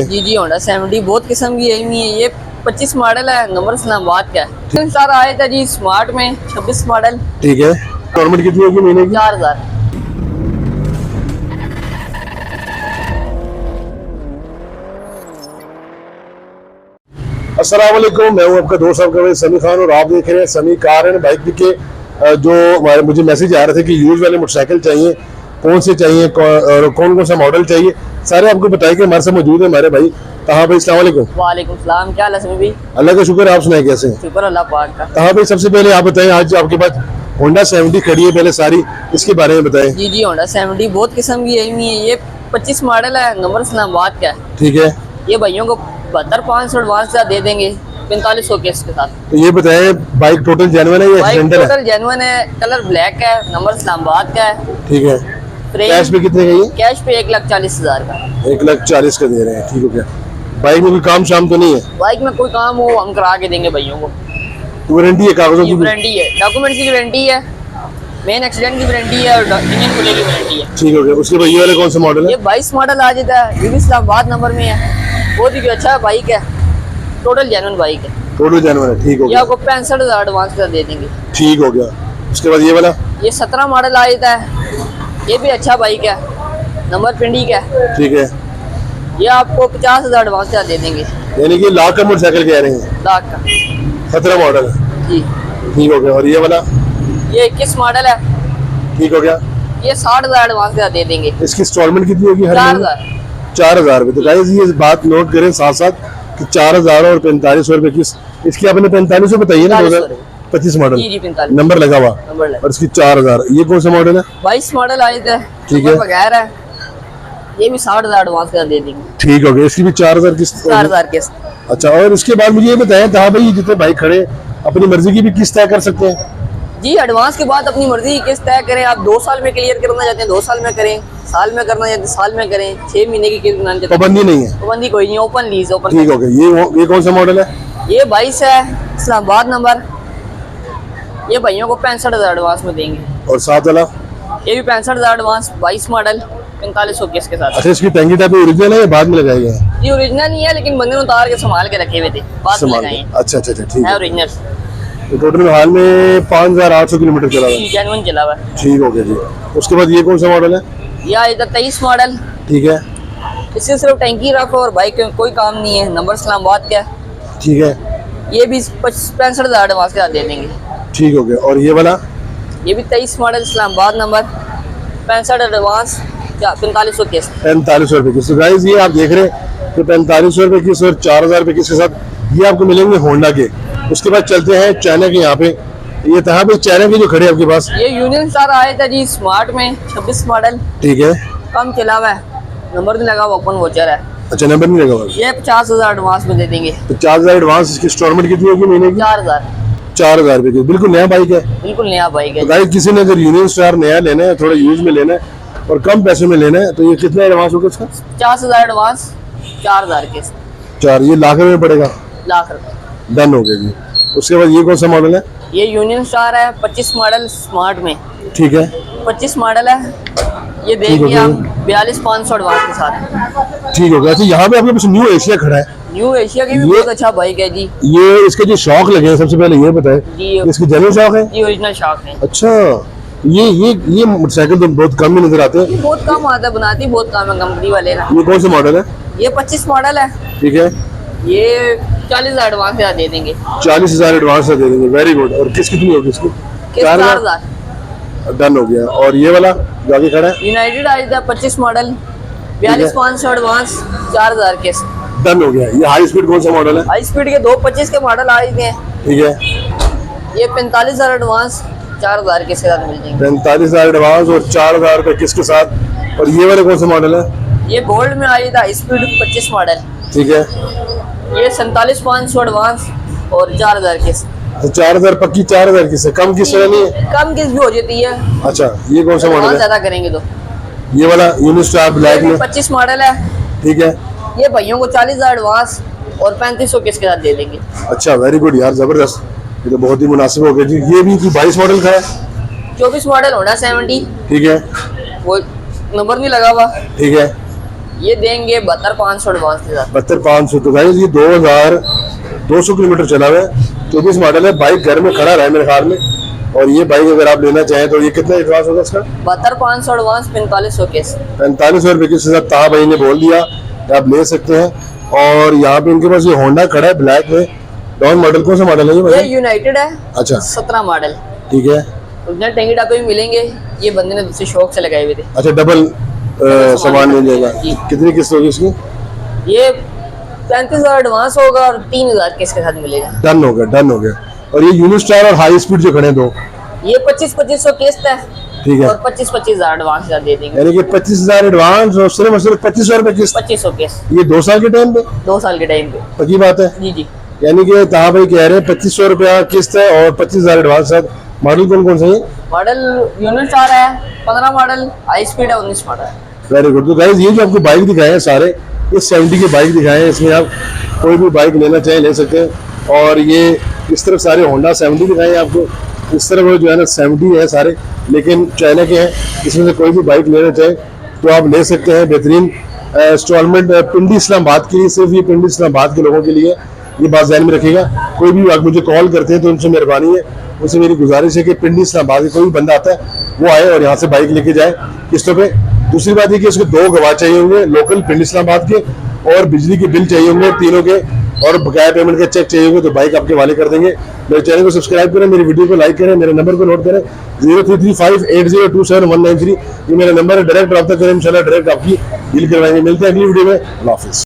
जी जी Honda 70 बहुत किस्म की है। ये 25 मॉडल है, नंबर इस्लामाबाद का है। सर आया था जी स्मार्ट में 26 मॉडल। ठीक है। गवर्नमेंट कितनी होगी महीने की? 4000। अस्सलाम वालेकुम, मैं हूं आपका दोस्त आपका भाई समी खान और आप देख रहे हैं समी कार एंड बाइक के। जो हमारे मुझे मैसेज आ रहे थे कि यूज वाले मोटरसाइकिल चाहिए, कौन से चाहिए और कौन कौन सा मॉडल चाहिए, सारे आपको बताइए कि हमारे साथ मौजूद है हमारे भाई। कहाँ भाई? अस्सलाम वालेकुम। वालेकुम सलाम, क्या हाल है समी भाई? अल्लाह का शुक्र, आप सुनाए कैसे हैं? शुक्र अल्लाह पाक का। कहाँ भाई? सबसे पहले आप बताएं, आज आपके पास होंडा 70 खड़ी है, पहले सारी इसके बारे में बताएं। जी जी होंडा 70 बहुत किस्म की है। ये 25 मॉडल है, नंबर इस्लामाबाद का है। ठीक है। ये भाइयों को 72,500 एडवांस दे देंगे 4500 के इसके साथ। तो ये बताएं, बाइक टोटल जेन्युइन है या बाइक एक्सीडेंटल है? टोटल जेन्युइन है, कलर ब्लैक है, नंबर इस्लामाबाद का है। ठीक है। फ्रेम कैश पे कितने का ये? कैश पे 1,40,000 का। 1,40,000 का दे रहे हैं। ठीक हो गया। बाइक में कोई काम शाम तो नहीं है? बाइक में कोई काम हो हम करा के देंगे भाइयों को। वारंटी है कागजों की? वारंटी है, डॉक्यूमेंट की वारंटी है, मेन एक्सीडेंट की वारंटी है और इंजन खुले की वारंटी है। ठीक हो गया। उसके बाद ये वाले कौन सा मॉडल है? ये 22 मॉडल आ जाता है, ये भी इस्लामाबाद नंबर में है। बहुत ही अच्छा बाइक है, टोटल जेन्युइन बाइक है। टोटल जेन्युइन है। ठीक हो ये गया। आपको 65,000 एडवांस का दे देंगे। ठीक हो गया। उसके बाद ये वाला? ये 17 मॉडल आ जाता है, ये भी अच्छा बाइक है, नंबर पिंडी का है। ठीक है। ये आपको 50,000 एडवांस का दे देंगे। यानी कि लाख का मोटरसाइकिल कह रहे हैं? लाख का। 17 मॉडल है। जी। ठीक हो गया। और ये वाला? ये 21 मॉडल है, ठीक हो गया। ये 60,000 एडवांस का दे देंगे। इसकी इंस्टॉलमेंट कितनी होगी हर महीने? 4,000। 4,000 रुपये। तो गाइस ये बात नोट करें साथ साथ कि 4,000 और 4500 रुपये की इसकी आपने 4500 बताइए ना? 25 मॉडल जी जी 45 नंबर लगा हुआ नंबर लगा। और इसकी 4,000। ये कौन सा मॉडल है? 22 मॉडल आए थे। ठीक है। बगैर है, ये भी 60,000 एडवांस का दे देंगे। ठीक हो गया। इसकी भी 4,000 किस्त? 4,000 के। अच्छा। और इसके बाद मुझे ये बताएं था भाई, जितने बाइक खड़े अपनी मर्जी की भी किस्त तय कर सकते हैं? जी एडवांस के बाद अपनी मर्जी की किस्त तय करें। आप 2 साल में क्लियर करना चाहते हैं 2 साल में करें, साल में करना चाहते हैं साल में करें, 6 महीने की किस्त बनाना चाहते हैं पाबंदी नहीं है? पाबंदी कोई नहीं, ओपन लीज ओपन। ठीक हो गया। ये कौन सा मॉडल है? ये 22 है, इस्लामाबाद नंबर। ये भाइयों को 65,000 एडवांस में देंगे। और साथ वाला? ये भी 65,000 एडवांस, 22 मॉडल, 4500 के इसके साथ। अच्छा। इसकी टैंकी टाइप ओरिजिनल है या बाद में लगाई गई है? ये ओरिजिनल नहीं है, लेकिन बंदे ने उतार के संभाल के रखे हुए थे, बाद में लगाए हैं। अच्छा अच्छा अच्छा। ठीक है है। ओरिजिनल, तो टोटल हाल में 5,800 किलोमीटर चला हुआ है। जेन्युइन चला हुआ है। ठीक हो गया जी। उसके बाद ये कौन सा मॉडल है? यह आया था 23 मॉडल। ठीक है। इससे सिर्फ टैंकी रखो और बाइक में कोई काम नहीं है, नंबर इस्लामाबाद का है। ठीक है। ये भी 65,000 एडवांस के साथ दे देंगे। ठीक हो गया। और ये वाला? ये भी 23 मॉडल, इस्लामाबाद नंबर, 65 एडवांस, 4500 किस्त। 4500 रुपये की। तो गाइस ये आप देख रहे हैं कि 4500 रुपये की और 4,000 रुपये की के साथ ये आपको मिलेंगे होंडा के। उसके बाद चलते हैं चाइना के। यहाँ पे ये था भाई चाइना के जो खड़े आपके पास? ये यूनियन स्टार आया था जी स्मार्ट में 26 मॉडल। ठीक है। कम चला हुआ है, नंबर नहीं लगा हुआ, ओपन वोचर है। अच्छा। नंबर नहीं लगा हुआ? ये 50,000 एडवांस में दे देंगे। तो 4,000 एडवांस। इसकी इंस्टॉलमेंट कितनी होगी महीने की? 4,000। 4,000 रुपये की। बिल्कुल नया बाइक है। बिल्कुल नया बाइक है। तो गाइस किसी ने अगर यूनियन स्टार नया लेना है, थोड़ा यूज में लेना है और कम पैसे में लेना है, तो ये कितना एडवांस होगा इसका? 50,000 एडवांस, 4,000 किस्त। 4। ये लाख में पड़ेगा? लाख रुपए। डन हो गया जी। उसके बाद ये कौन सा मॉडल है? ये यूनियन स्टार है 25 मॉडल स्मार्ट में। ठीक है। 25 मॉडल है, ये देंगे हम 42,500 एडवांस के साथ। ठीक हो गया। अच्छा। यहाँ पे आपके पास न्यू एशिया खड़ा है। न्यू एशिया की भी बहुत अच्छा बाइक है जी। ये इसके जो शॉक लगे हैं, सबसे पहले ये बताए, जी इसकी जेन्युइन शॉक है? जी ओरिजिनल शॉक है। अच्छा। ये मोटरसाइकिल तो बहुत कम ही नजर आते हैं। बहुत कम आता है, बनाती बहुत कम है कंपनी वाले ना। ये कौन सा मॉडल है? ये 25 मॉडल है, ठीक है। ये 40,000 एडवांस के दे देंगे। 40,000 एडवांस दे देंगे। Very good. और किस कितनी होगी इसकी? 4,000। डन हो गया। और ये वाला जो आगे खड़ा है? यूनाइटेड आया था 25 मॉडल, 42,500 एडवांस, 4,000 के। डन हो गया। ये हाई स्पीड कौन सा मॉडल है? हाई स्पीड के 225 के मॉडल आए थे। ठीक है। ये 45,000 एडवांस, 4,000 के साथ मिल जाएंगे। 45,000 एडवांस और 4,000 रुपये किसके साथ? और ये वाले कौन सा मॉडल है? ये गोल्ड में आया था हाई स्पीड 25 मॉडल। ठीक है। ये 47,500 एडवांस और 4,000 के। तो 4,000 पक्की, 4,000 किससे कम किससे नहीं है? कम किस्त भी हो जाती है। अच्छा। ये कौन सा मॉडल है? ज्यादा करेंगे तो ये वाला यूनियन स्टार ब्लैक में? 25 मॉडल है। ठीक है। ये भाइयों को 40,000 एडवांस और 3500 किस्त के साथ दे देंगे। अच्छा। वेरी गुड यार, जबरदस्त। ये तो बहुत ही मुनासिब हो गया जी। ये भी 22 मॉडल का है? 24 मॉडल होंडा 70। ठीक है। वो नंबर नहीं लगा हुआ। ठीक है। ये देंगे 72,500 एडवांस के साथ। 72,500। तो गाइस ये 2200 किलोमीटर चला हुआ है, 24 मॉडल है। बाइक घर में खड़ा रहा है मेरे ख्याल में। और ये बाइक अगर आप लेना चाहें तो ये कितना एडवांस होगा इसका? 72,500 एडवांस, 4500 केस। 4500 रुपये के साथ ताहा भाई ने बोल दिया, आप ले सकते हैं। और यहाँ पे इनके पास ये होंडा खड़ा है ब्लैक में। डॉन मॉडल कौन सा मॉडल है ये ये भाई? यूनाइटेड है। अच्छा 17 मॉडल। ठीक है। ओरिजिनल टंगी डाके भी मिलेंगे। ये बंदे ने दूसरे शौक से लगाए हुए थे। अच्छा डबल सामान मिल जाएगा। जी। कितनी किस्त होगी इसकी? ये 35,000 एडवांस होगा और 3,000 केस के साथ मिलेगा। डन हो गया, डन हो गया। और ये यूनिस्टार और हाई स्पीड जो खड़े हैं दो, ये 25-2500 किस्त है। ठीक है। और 25,000 एडवांस दे देंगे। यानी कि 25,000 एडवांस और सिर्फ 2500 रुपए किस्त। 2500 किस्त ये 2 साल के टाइम पे 2 साल के टाइम पे। पक्की बात है। जी जी। यानी कि ताहा भाई कह रहे हैं 2500 रुपया किस्त है और 25,000 एडवांस है। मॉडल कौन कौन सा है? मॉडल यूनिस्टार है 15 मॉडल, हाई स्पीड है 19 मॉडल। Very good. तो गाइस ये जो आपको बाइक दिखाए हैं सारे, ये 70 की बाइक दिखाए हैं। इसमें आप कोई भी बाइक लेना चाहें ले सकते हैं। और ये इस तरफ सारे होंडा 70 दिखाए हैं आपको, इस तरफ जो है ना 70 है सारे, लेकिन चाइना के हैं। इसमें से कोई भी बाइक लेना चाहे तो आप ले सकते हैं। बेहतरीन इंस्टॉलमेंट पिंडी इस्लामाबाद के लिए, सिर्फ ये पिंडी इस्लामाबाद के लोगों के लिए, ये बात ध्यान में रखिएगा। कोई भी आप मुझे कॉल करते हैं तो उनसे मेहरबानी है, उनसे मेरी गुजारिश है कि पिंडी इस्लामाबाद के कोई भी बंदा आता है वो आए और यहाँ से बाइक लेके जाए किस्तों पे। दूसरी बात है कि उसके 2 गवाह चाहिए होंगे लोकल पिंडी इस्लामाबाद के, और बिजली के बिल चाहिए होंगे तीनों के, और बकाया पेमेंट के चेक चाहिए होंगे, तो बाइक आपके वाले कर देंगे। मेरे चैनल को सब्सक्राइब करें, मेरी वीडियो को लाइक करें, मेरे नंबर को नोट करें 03358027 193। ये मेरा नंबर है, डायरेक्ट रब्ता करें, इंशाल्लाह डायरेक्ट आपकी डील करवाएंगे। मिलते हैं अगली वीडियो में। अल्लाह हाफिज़।